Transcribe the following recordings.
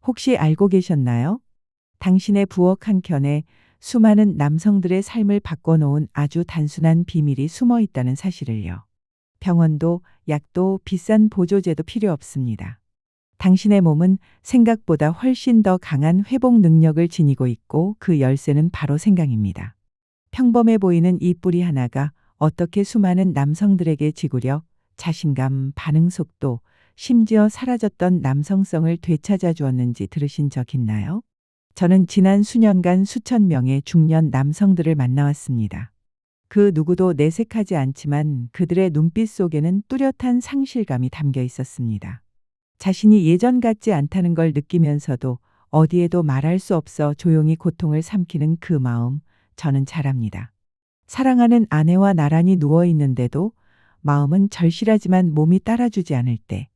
혹시 알고 계셨나요? 당신의 부엌 한켠에 수많은 남성들의 삶을 바꿔놓은 아주 단순한 비밀이 숨어 있다는 사실을요. 병원도, 약도, 비싼 보조제도 필요 없습니다. 당신의 몸은 생각보다 훨씬 더 강한 회복 능력을 지니고 있고 그 열쇠는 바로 생각입니다. 평범해 보이는 이 뿌리 하나가 어떻게 수많은 남성들에게 지구력, 자신감, 반응 속도, 심지어 사라졌던 남성성을 되찾아 주었는지 들으신 적 있나요? 저는 지난 수년간 수천 명의 중년 남성들을 만나왔습니다. 그 누구도 내색하지 않지만 그들의 눈빛 속에는 뚜렷한 상실감이 담겨 있었습니다. 자신이 예전 같지 않다는 걸 느끼면서도 어디에도 말할 수 없어 조용히 고통을 삼키는 그 마음, 저는 잘 압니다. 사랑하는 아내와 나란히 누워 있는데도 마음은 절실하지만 몸이 따라주지 않을 때,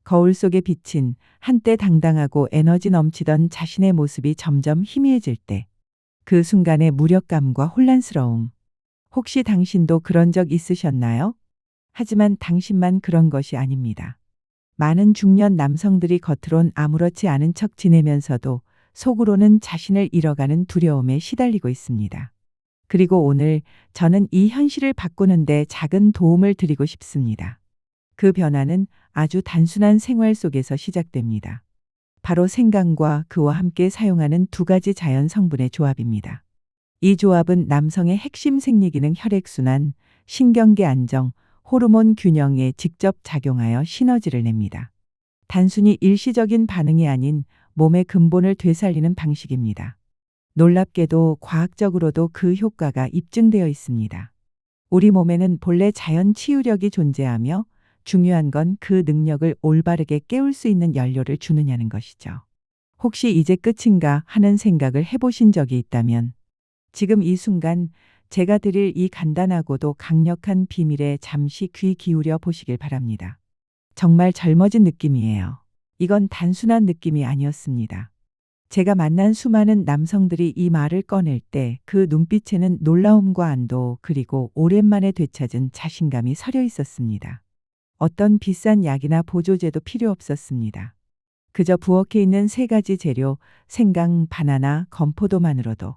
거울 속에 비친 한때 당당하고 에너지 넘치던 자신의 모습이 점점 희미해질 때, 그 순간의 무력감과 혼란스러움. 혹시 당신도 그런 적 있으셨나요? 하지만 당신만 그런 것이 아닙니다. 많은 중년 남성들이 겉으론 아무렇지 않은 척 지내면서도 속으로는 자신을 잃어가는 두려움에 시달리고 있습니다. 그리고 오늘 저는 이 현실을 바꾸는데 작은 도움을 드리고 싶습니다. 그 변화는 아주 단순한 생활 속에서 시작됩니다. 바로 생강과 그와 함께 사용하는 두 가지 자연 성분의 조합입니다. 이 조합은 남성의 핵심 생리기능 혈액순환, 신경계 안정, 호르몬 균형에 직접 작용하여 시너지를 냅니다. 단순히 일시적인 반응이 아닌 몸의 근본을 되살리는 방식입니다. 놀랍게도 과학적으로도 그 효과가 입증되어 있습니다. 우리 몸에는 본래 자연 치유력이 존재하며 중요한 건 그 능력을 올바르게 깨울 수 있는 연료를 주느냐는 것이죠. 혹시 이제 끝인가 하는 생각을 해보신 적이 있다면 지금 이 순간 제가 드릴 이 간단하고도 강력한 비밀에 잠시 귀 기울여 보시길 바랍니다. 정말 젊어진 느낌이에요. 이건 단순한 느낌이 아니었습니다. 제가 만난 수많은 남성들이 이 말을 꺼낼 때 그 눈빛에는 놀라움과 안도 그리고 오랜만에 되찾은 자신감이 서려 있었습니다. 어떤 비싼 약이나 보조제도 필요 없었습니다. 그저 부엌에 있는 세 가지 재료, 생강, 바나나, 건포도만으로도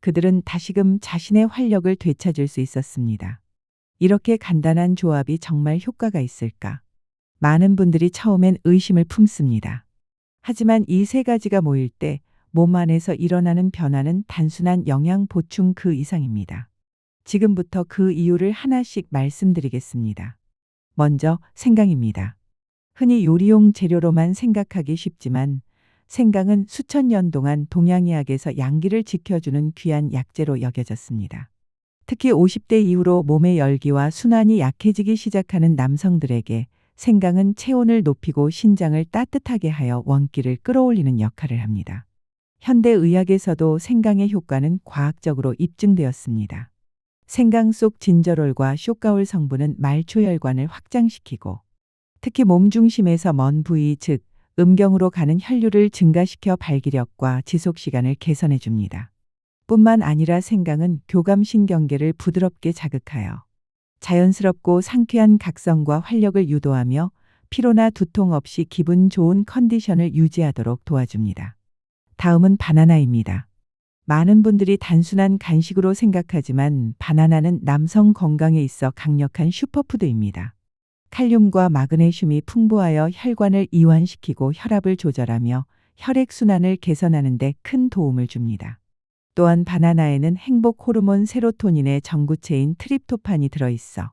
그들은 다시금 자신의 활력을 되찾을 수 있었습니다. 이렇게 간단한 조합이 정말 효과가 있을까? 많은 분들이 처음엔 의심을 품습니다. 하지만 이 세 가지가 모일 때 몸 안에서 일어나는 변화는 단순한 영양 보충 그 이상입니다. 지금부터 그 이유를 하나씩 말씀드리겠습니다. 먼저 생강입니다. 흔히 요리용 재료로만 생각하기 쉽지만 생강은 수천 년 동안 동양의학에서 양기를 지켜주는 귀한 약재로 여겨졌습니다. 특히 50대 이후로 몸의 열기와 순환이 약해지기 시작하는 남성들에게 생강은 체온을 높이고 신장을 따뜻하게 하여 원기를 끌어올리는 역할을 합니다. 현대 의학에서도 생강의 효과는 과학적으로 입증되었습니다. 생강 속 진저롤과 쇼가올 성분은 말초혈관을 확장시키고 특히 몸 중심에서 먼 부위 즉 음경으로 가는 혈류를 증가시켜 발기력과 지속시간을 개선해 줍니다. 뿐만 아니라 생강은 교감신경계를 부드럽게 자극하여 자연스럽고 상쾌한 각성과 활력을 유도하며 피로나 두통 없이 기분 좋은 컨디션을 유지하도록 도와줍니다. 다음은 바나나입니다. 많은 분들이 단순한 간식으로 생각하지만 바나나는 남성 건강에 있어 강력한 슈퍼푸드입니다. 칼륨과 마그네슘이 풍부하여 혈관을 이완시키고 혈압을 조절하며 혈액순환을 개선하는 데 큰 도움을 줍니다. 또한 바나나에는 행복 호르몬 세로토닌의 전구체인 트립토판이 들어있어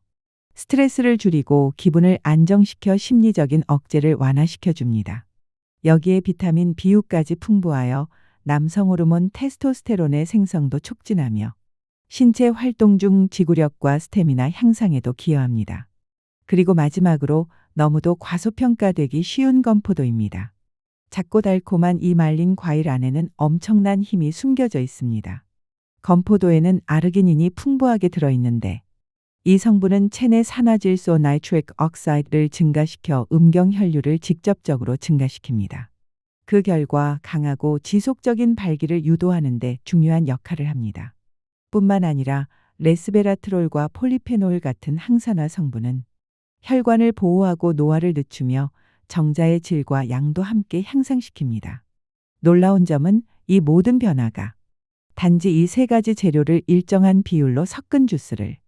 스트레스를 줄이고 기분을 안정시켜 심리적인 억제를 완화시켜 줍니다. 여기에 비타민 B유까지 풍부하여 남성 호르몬 테스토스테론의 생성도 촉진하며 신체 활동 중 지구력과 스태미나 향상에도 기여합니다. 그리고 마지막으로 너무도 과소평가되기 쉬운 건포도입니다. 작고 달콤한 이 말린 과일 안에는 엄청난 힘이 숨겨져 있습니다. 건포도에는 아르기닌이 풍부하게 들어있는데 이 성분은 체내 산화질소 나이트릭 억사이드를 증가시켜 음경 혈류를 직접적으로 증가시킵니다. 그 결과 강하고 지속적인 발기를 유도하는 데 중요한 역할을 합니다. 뿐만 아니라 레스베라트롤과 폴리페놀 같은 항산화 성분은 혈관을 보호하고 노화를 늦추며 정자의 질과 양도 함께 향상시킵니다. 놀라운 점은 이 모든 변화가 단지 이 세 가지 재료를 일정한 비율로 섞은 주스를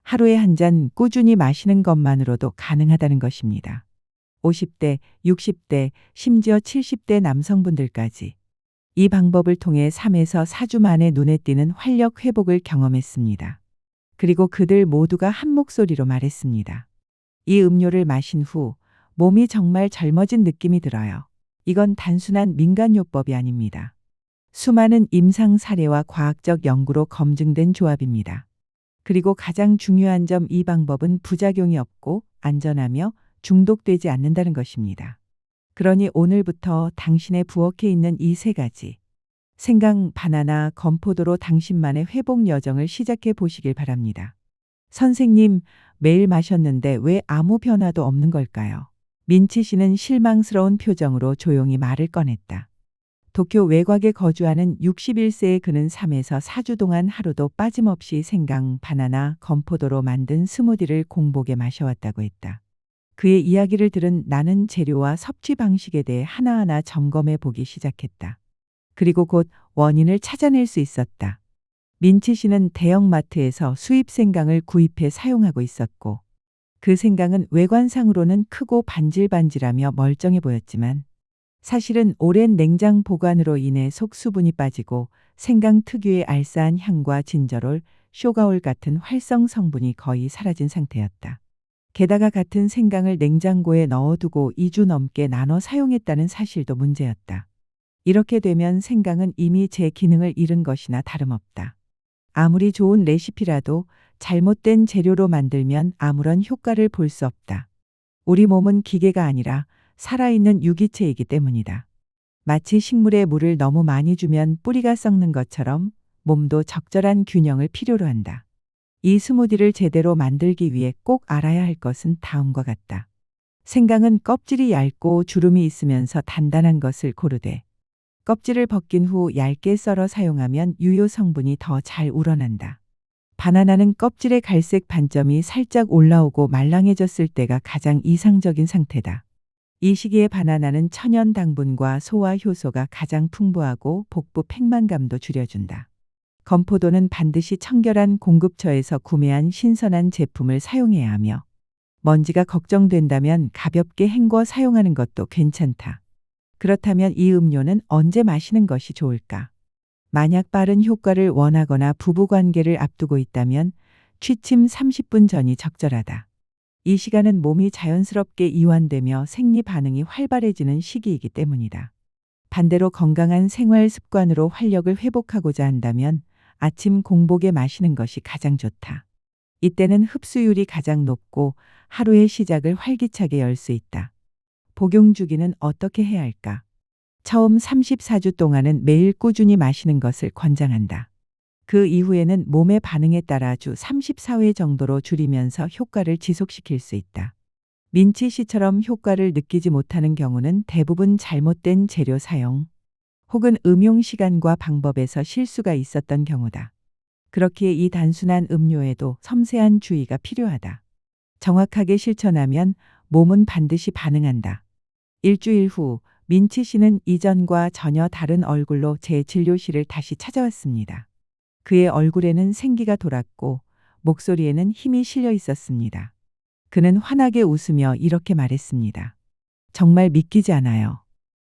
하루에 한 잔 꾸준히 마시는 것만으로도 가능하다는 것입니다. 50대, 60대, 심지어 70대 남성분들까지 이 방법을 통해 3에서 4주 만에 눈에 띄는 활력 회복을 경험했습니다. 그리고 그들 모두가 한 목소리로 말했습니다. 이 음료를 마신 후 몸이 정말 젊어진 느낌이 들어요. 이건 단순한 민간요법이 아닙니다. 수많은 임상 사례와 과학적 연구로 검증된 조합입니다. 그리고 가장 중요한 점, 이 방법은 부작용이 없고 안전하며 중독되지 않는다는 것입니다. 그러니 오늘부터 당신의 부엌에 있는 이 세 가지 생강, 바나나, 건포도로 당신만의 회복 여정을 시작해 보시길 바랍니다. 선생님, 매일 마셨는데 왜 아무 변화도 없는 걸까요? 민치 씨는 실망스러운 표정으로 조용히 말을 꺼냈다. 도쿄 외곽에 거주하는 61세의 그는 3에서 4주 동안 하루도 빠짐없이 생강, 바나나, 건포도로 만든 스무디를 공복에 마셔왔다고 했다. 그의 이야기를 들은 나는 재료와 섭취 방식에 대해 하나하나 점검해 보기 시작했다. 그리고 곧 원인을 찾아낼 수 있었다. 민치 씨는 대형마트에서 수입 생강을 구입해 사용하고 있었고, 그 생강은 외관상으로는 크고 반질반질하며 멀쩡해 보였지만 사실은 오랜 냉장 보관으로 인해 속 수분이 빠지고 생강 특유의 알싸한 향과 진저롤, 쇼가올 같은 활성 성분이 거의 사라진 상태였다. 게다가 같은 생강을 냉장고에 넣어두고 2주 넘게 나눠 사용했다는 사실도 문제였다. 이렇게 되면 생강은 이미 제 기능을 잃은 것이나 다름없다. 아무리 좋은 레시피라도 잘못된 재료로 만들면 아무런 효과를 볼 수 없다. 우리 몸은 기계가 아니라 살아있는 유기체이기 때문이다. 마치 식물에 물을 너무 많이 주면 뿌리가 썩는 것처럼 몸도 적절한 균형을 필요로 한다. 이 스무디를 제대로 만들기 위해 꼭 알아야 할 것은 다음과 같다. 생강은 껍질이 얇고 주름이 있으면서 단단한 것을 고르되, 껍질을 벗긴 후 얇게 썰어 사용하면 유효 성분이 더 잘 우러난다. 바나나는 껍질의 갈색 반점이 살짝 올라오고 말랑해졌을 때가 가장 이상적인 상태다. 이 시기에 바나나는 천연 당분과 소화 효소가 가장 풍부하고 복부 팽만감도 줄여준다. 건포도는 반드시 청결한 공급처에서 구매한 신선한 제품을 사용해야 하며, 먼지가 걱정된다면 가볍게 헹궈 사용하는 것도 괜찮다. 그렇다면 이 음료는 언제 마시는 것이 좋을까? 만약 빠른 효과를 원하거나 부부관계를 앞두고 있다면 취침 30분 전이 적절하다. 이 시간은 몸이 자연스럽게 이완되며 생리 반응이 활발해지는 시기이기 때문이다. 반대로 건강한 생활 습관으로 활력을 회복하고자 한다면 아침 공복에 마시는 것이 가장 좋다. 이때는 흡수율이 가장 높고 하루의 시작을 활기차게 열 수 있다. 복용 주기는 어떻게 해야 할까? 처음 34주 동안은 매일 꾸준히 마시는 것을 권장한다. 그 이후에는 몸의 반응에 따라 주 34회 정도로 줄이면서 효과를 지속시킬 수 있다. 민치 씨처럼 효과를 느끼지 못하는 경우는 대부분 잘못된 재료 사용 혹은 음용 시간과 방법에서 실수가 있었던 경우다. 그렇기에 이 단순한 음료에도 섬세한 주의가 필요하다. 정확하게 실천하면 몸은 반드시 반응한다. 일주일 후 민치 씨는 이전과 전혀 다른 얼굴로 제 진료실을 다시 찾아왔습니다. 그의 얼굴에는 생기가 돌았고 목소리에는 힘이 실려 있었습니다. 그는 환하게 웃으며 이렇게 말했습니다. 정말 믿기지 않아요.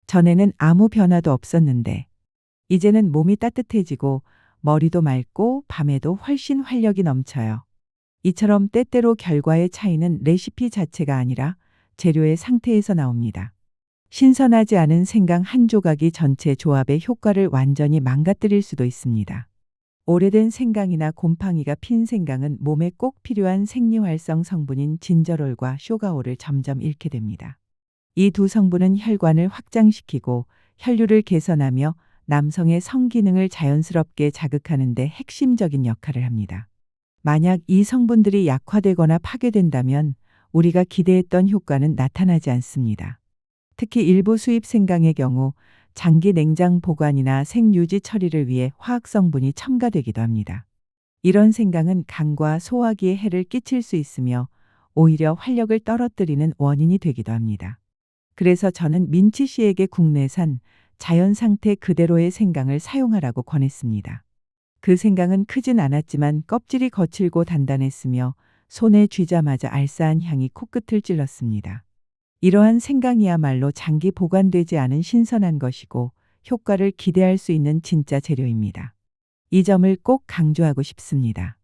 전에는 아무 변화도 없었는데 이제는 몸이 따뜻해지고 머리도 맑고 밤에도 훨씬 활력이 넘쳐요. 이처럼 때때로 결과의 차이는 레시피 자체가 아니라 재료의 상태에서 나옵니다. 신선하지 않은 생강 한 조각이 전체 조합의 효과를 완전히 망가뜨릴 수도 있습니다. 오래된 생강이나 곰팡이가 핀 생강은 몸에 꼭 필요한 생리활성 성분인 진저롤과 쇼가올을 점점 잃게 됩니다. 이 두 성분은 혈관을 확장시키고 혈류를 개선하며 남성의 성기능을 자연스럽게 자극하는 데 핵심적인 역할을 합니다. 만약 이 성분들이 약화되거나 파괴된다면 우리가 기대했던 효과는 나타나지 않습니다. 특히 일부 수입 생강의 경우 장기 냉장 보관이나 생유지 처리를 위해 화학 성분이 첨가되기도 합니다. 이런 생강은 간과 소화기에 해를 끼칠 수 있으며 오히려 활력을 떨어뜨리는 원인이 되기도 합니다. 그래서 저는 민치 씨에게 국내산 자연 상태 그대로의 생강을 사용하라고 권했습니다. 그 생강은 크진 않았지만 껍질이 거칠고 단단했으며 손에 쥐자마자 알싸한 향이 코끝을 찔렀습니다. 이러한 생강이야말로 장기 보관되지 않은 신선한 것이고 효과를 기대할 수 있는 진짜 재료입니다. 이 점을 꼭 강조하고 싶습니다.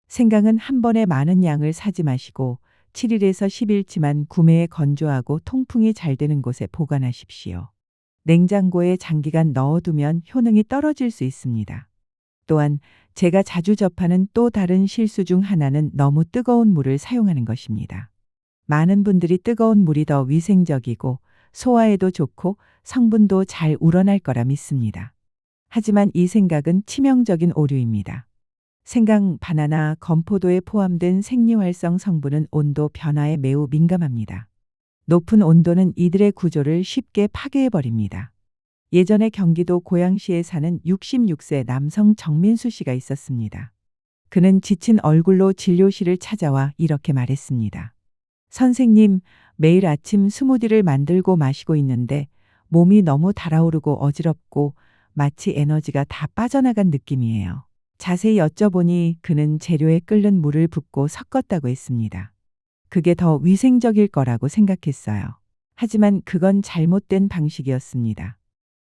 생강은 한 번에 많은 양을 사지 마시고 7일에서 10일치만 구매해 건조하고 통풍이 잘 되는 곳에 보관하십시오. 냉장고에 장기간 넣어두면 효능이 떨어질 수 있습니다. 또한 제가 자주 접하는 또 다른 실수 중 하나는 너무 뜨거운 물을 사용하는 것입니다. 많은 분들이 뜨거운 물이 더 위생적이고 소화에도 좋고 성분도 잘 우러날 거라 믿습니다. 하지만 이 생각은 치명적인 오류입니다. 생강, 바나나, 건포도에 포함된 생리활성 성분은 온도 변화에 매우 민감합니다. 높은 온도는 이들의 구조를 쉽게 파괴해버립니다. 예전에 경기도 고양시에 사는 66세 남성 정민수 씨가 있었습니다. 그는 지친 얼굴로 진료실을 찾아와 이렇게 말했습니다. 선생님, 매일 아침 스무디를 만들고 마시고 있는데 몸이 너무 달아오르고 어지럽고 마치 에너지가 다 빠져나간 느낌이에요. 자세히 여쭤보니 그는 재료에 끓는 물을 붓고 섞었다고 했습니다. 그게 더 위생적일 거라고 생각했어요. 하지만 그건 잘못된 방식이었습니다.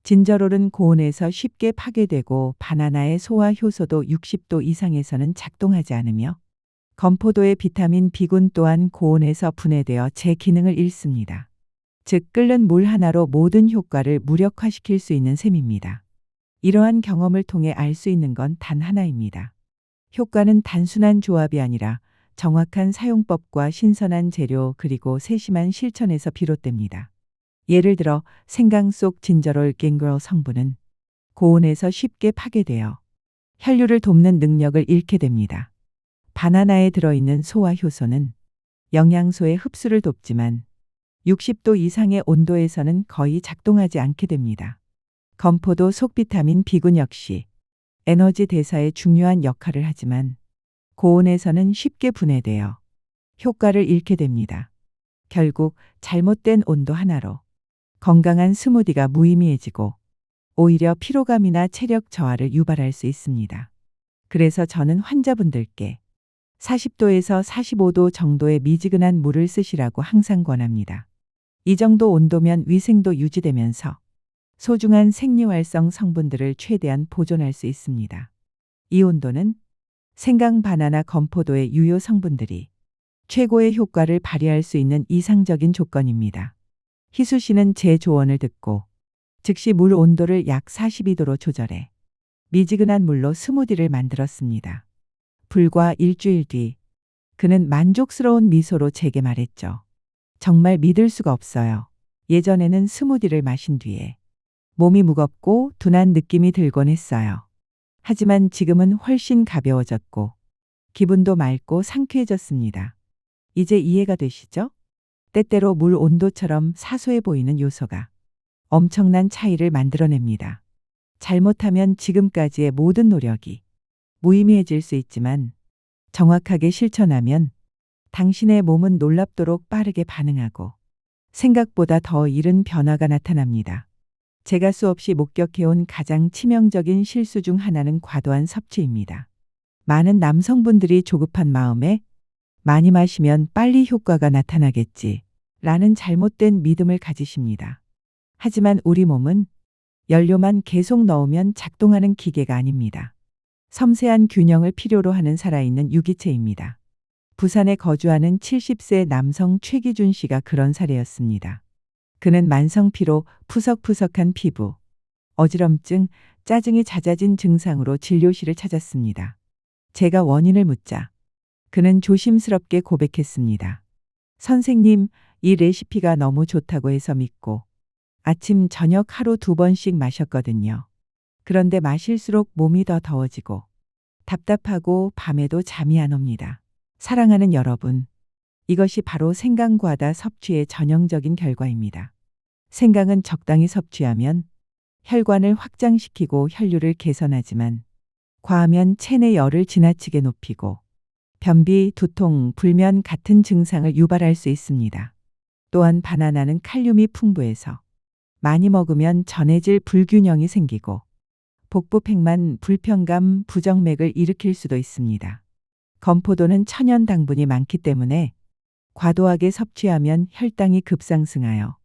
진저롤은 고온에서 쉽게 파괴되고 바나나의 소화 효소도 60도 이상에서는 작동하지 않으며 건포도의 비타민 B군 또한 고온에서 분해되어 제 기능을 잃습니다. 즉 끓는 물 하나로 모든 효과를 무력화시킬 수 있는 셈입니다. 이러한 경험을 통해 알 수 있는 건 단 하나입니다. 효과는 단순한 조합이 아니라 정확한 사용법과 신선한 재료 그리고 세심한 실천에서 비롯됩니다. 예를 들어 생강 속 진저롤 갱글 성분은 고온에서 쉽게 파괴되어 혈류를 돕는 능력을 잃게 됩니다. 바나나에 들어있는 소화 효소는 영양소의 흡수를 돕지만 60도 이상의 온도에서는 거의 작동하지 않게 됩니다. 건포도 속 비타민 B군 역시 에너지 대사에 중요한 역할을 하지만 고온에서는 쉽게 분해되어 효과를 잃게 됩니다. 결국 잘못된 온도 하나로 건강한 스무디가 무의미해지고 오히려 피로감이나 체력 저하를 유발할 수 있습니다. 그래서 저는 환자분들께 40도에서 45도 정도의 미지근한 물을 쓰시라고 항상 권합니다. 이 정도 온도면 위생도 유지되면서 소중한 생리활성 성분들을 최대한 보존할 수 있습니다. 이 온도는 생강, 바나나, 건포도의 유효 성분들이 최고의 효과를 발휘할 수 있는 이상적인 조건입니다. 희수 씨는 제 조언을 듣고 즉시 물 온도를 약 42도로 조절해 미지근한 물로 스무디를 만들었습니다. 불과 일주일 뒤 그는 만족스러운 미소로 제게 말했죠. 정말 믿을 수가 없어요. 예전에는 스무디를 마신 뒤에 몸이 무겁고 둔한 느낌이 들곤 했어요. 하지만 지금은 훨씬 가벼워졌고 기분도 맑고 상쾌해졌습니다. 이제 이해가 되시죠? 때때로 물 온도처럼 사소해 보이는 요소가 엄청난 차이를 만들어냅니다. 잘못하면 지금까지의 모든 노력이 무의미해질 수 있지만 정확하게 실천하면 당신의 몸은 놀랍도록 빠르게 반응하고 생각보다 더 이른 변화가 나타납니다. 제가 수없이 목격해온 가장 치명적인 실수 중 하나는 과도한 섭취입니다. 많은 남성분들이 조급한 마음에 많이 마시면 빨리 효과가 나타나겠지 라는 잘못된 믿음을 가지십니다. 하지만 우리 몸은 연료만 계속 넣으면 작동하는 기계가 아닙니다. 섬세한 균형을 필요로 하는 살아있는 유기체입니다. 부산에 거주하는 70세 남성 최기준 씨가 그런 사례였습니다. 그는 만성피로, 푸석푸석한 피부, 어지럼증, 짜증이 잦아진 증상으로 진료실을 찾았습니다. 제가 원인을 묻자 그는 조심스럽게 고백했습니다. 선생님, 이 레시피가 너무 좋다고 해서 믿고 아침, 저녁 하루 2번씩 마셨거든요. 그런데 마실수록 몸이 더 더워지고 답답하고 밤에도 잠이 안 옵니다. 사랑하는 여러분, 이것이 바로 생강 과다 섭취의 전형적인 결과입니다. 생강은 적당히 섭취하면 혈관을 확장시키고 혈류를 개선하지만 과하면 체내 열을 지나치게 높이고 변비, 두통, 불면 같은 증상을 유발할 수 있습니다. 또한 바나나는 칼륨이 풍부해서 많이 먹으면 전해질 불균형이 생기고 복부팽만 불편감, 부정맥을 일으킬 수도 있습니다. 건포도는 천연 당분이 많기 때문에 과도하게 섭취하면 혈당이 급상승하여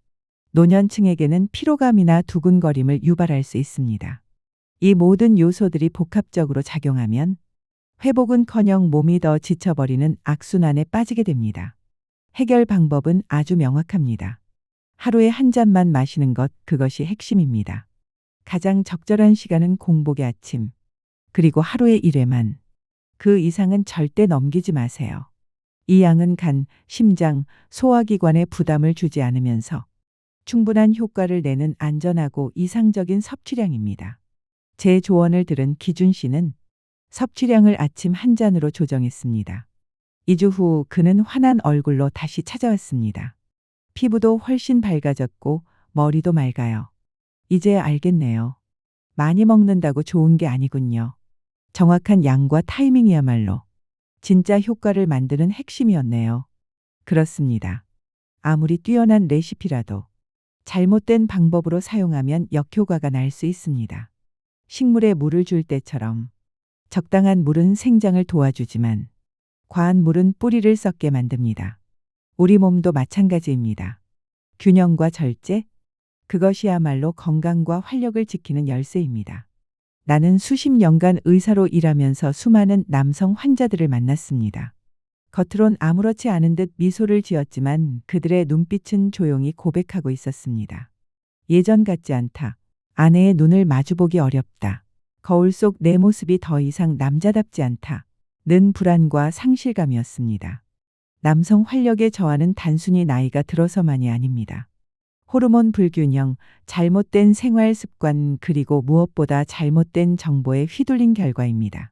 노년층에게는 피로감이나 두근거림을 유발할 수 있습니다. 이 모든 요소들이 복합적으로 작용하면 회복은커녕 몸이 더 지쳐버리는 악순환에 빠지게 됩니다. 해결 방법은 아주 명확합니다. 하루에 한 잔만 마시는 것, 그것이 핵심입니다. 가장 적절한 시간은 공복의 아침, 그리고 하루에 1회만. 그 이상은 절대 넘기지 마세요. 이 양은 간, 심장, 소화기관에 부담을 주지 않으면서 충분한 효과를 내는 안전하고 이상적인 섭취량입니다. 제 조언을 들은 기준 씨는 섭취량을 아침 한 잔으로 조정했습니다. 2주 후 그는 환한 얼굴로 다시 찾아왔습니다. 피부도 훨씬 밝아졌고 머리도 맑아요. 이제 알겠네요. 많이 먹는다고 좋은 게 아니군요. 정확한 양과 타이밍이야말로 진짜 효과를 만드는 핵심이었네요. 그렇습니다. 아무리 뛰어난 레시피라도 잘못된 방법으로 사용하면 역효과가 날 수 있습니다. 식물에 물을 줄 때처럼 적당한 물은 생장을 도와주지만 과한 물은 뿌리를 썩게 만듭니다. 우리 몸도 마찬가지입니다. 균형과 절제, 그것이야말로 건강과 활력을 지키는 열쇠입니다. 나는 수십 년간 의사로 일하면서 수많은 남성 환자들을 만났습니다. 겉으론 아무렇지 않은 듯 미소를 지었지만 그들의 눈빛은 조용히 고백하고 있었습니다. 예전 같지 않다. 아내의 눈을 마주보기 어렵다. 거울 속 내 모습이 더 이상 남자답지 않다. 는 불안과 상실감이었습니다. 남성 활력의 저하는 단순히 나이가 들어서만이 아닙니다. 호르몬 불균형, 잘못된 생활 습관, 그리고 무엇보다 잘못된 정보에 휘둘린 결과입니다.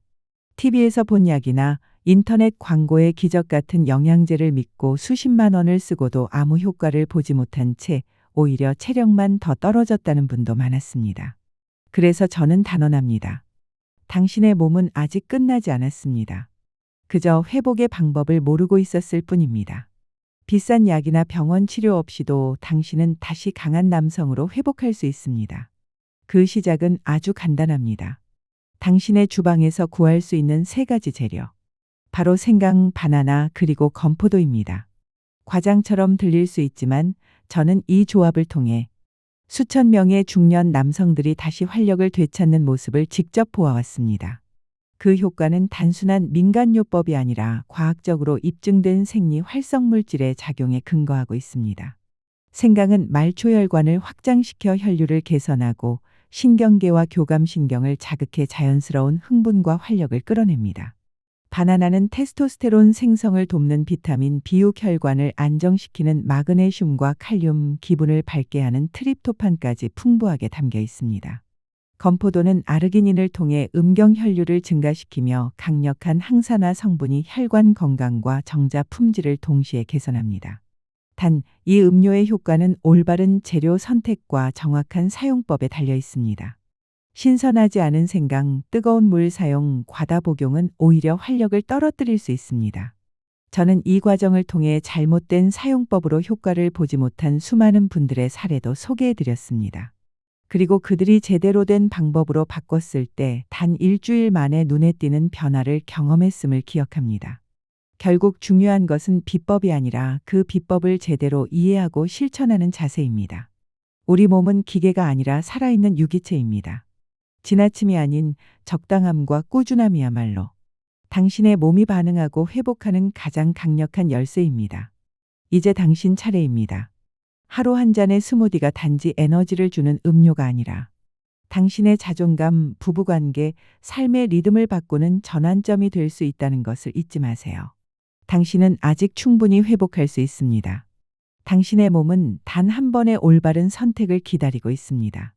TV에서 본 약이나 인터넷 광고의 기적 같은 영양제를 믿고 수십만 원을 쓰고도 아무 효과를 보지 못한 채 오히려 체력만 더 떨어졌다는 분도 많았습니다. 그래서 저는 단언합니다. 당신의 몸은 아직 끝나지 않았습니다. 그저 회복의 방법을 모르고 있었을 뿐입니다. 비싼 약이나 병원 치료 없이도 당신은 다시 강한 남성으로 회복할 수 있습니다. 그 시작은 아주 간단합니다. 당신의 주방에서 구할 수 있는 3가지 재료. 바로 생강, 바나나, 그리고 건포도입니다. 과장처럼 들릴 수 있지만 저는 이 조합을 통해 수천 명의 중년 남성들이 다시 활력을 되찾는 모습을 직접 보아왔습니다. 그 효과는 단순한 민간요법이 아니라 과학적으로 입증된 생리 활성 물질의 작용에 근거하고 있습니다. 생강은 말초혈관을 확장시켜 혈류를 개선하고 신경계와 교감신경을 자극해 자연스러운 흥분과 활력을 끌어냅니다. 바나나는 테스토스테론 생성을 돕는 비타민 비육혈관을 안정시키는 마그네슘과 칼륨, 기분을 밝게 하는 트립토판까지 풍부하게 담겨 있습니다. 건포도는 아르기닌을 통해 음경혈류를 증가시키며 강력한 항산화 성분이 혈관 건강과 정자 품질을 동시에 개선합니다. 단, 이 음료의 효과는 올바른 재료 선택과 정확한 사용법에 달려 있습니다. 신선하지 않은 생강, 뜨거운 물 사용, 과다 복용은 오히려 활력을 떨어뜨릴 수 있습니다. 저는 이 과정을 통해 잘못된 사용법으로 효과를 보지 못한 수많은 분들의 사례도 소개해드렸습니다. 그리고 그들이 제대로 된 방법으로 바꿨을 때 단 일주일 만에 눈에 띄는 변화를 경험했음을 기억합니다. 결국 중요한 것은 비법이 아니라 그 비법을 제대로 이해하고 실천하는 자세입니다. 우리 몸은 기계가 아니라 살아있는 유기체입니다. 지나침이 아닌 적당함과 꾸준함이야말로 당신의 몸이 반응하고 회복하는 가장 강력한 열쇠입니다. 이제 당신 차례입니다. 하루 한 잔의 스무디가 단지 에너지를 주는 음료가 아니라 당신의 자존감, 부부관계, 삶의 리듬을 바꾸는 전환점이 될 수 있다는 것을 잊지 마세요. 당신은 아직 충분히 회복할 수 있습니다. 당신의 몸은 단 한 번의 올바른 선택을 기다리고 있습니다.